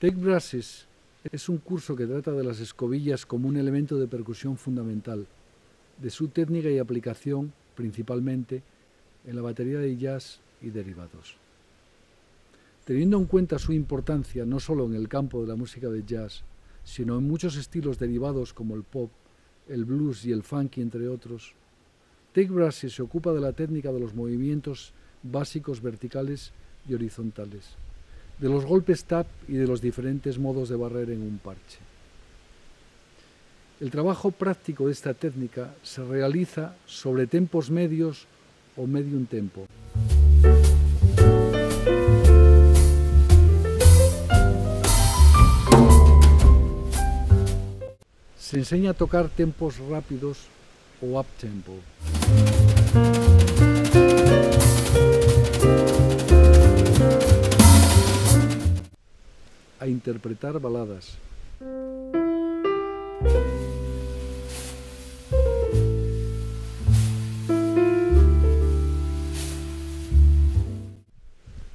Take Brasses es un curso que trata de las escobillas como un elemento de percusión fundamental, de su técnica y aplicación principalmente en la batería de jazz y derivados. Teniendo en cuenta su importancia no solo en el campo de la música de jazz, sino en muchos estilos derivados como el pop, el blues y el funky, entre otros, Take Brasses se ocupa de la técnica de los movimientos básicos verticales y horizontales, de los golpes tap y de los diferentes modos de barrer en un parche. El trabajo práctico de esta técnica se realiza sobre tempos medios o medium tempo. Se enseña a tocar tempos rápidos o up tempo. A interpretar baladas.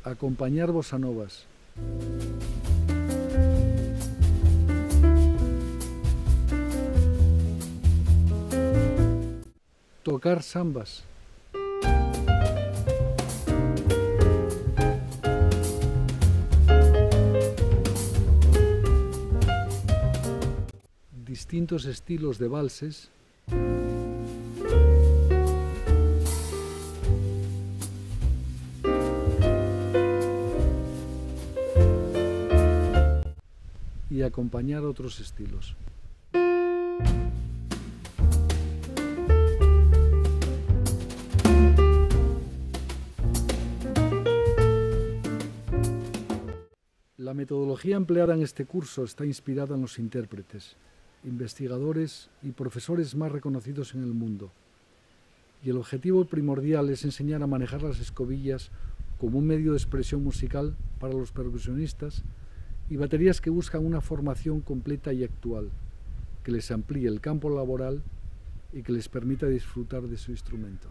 A acompañar bossa novas. Tocar sambas. Distintos estilos de valses. Y acompañar otros estilos. La metodología empleada en este curso está inspirada en los intérpretes, investigadores y profesores más reconocidos en el mundo. Y el objetivo primordial es enseñar a manejar las escobillas como un medio de expresión musical para los percusionistas y baterías que buscan una formación completa y actual, que les amplíe el campo laboral y que les permita disfrutar de su instrumento.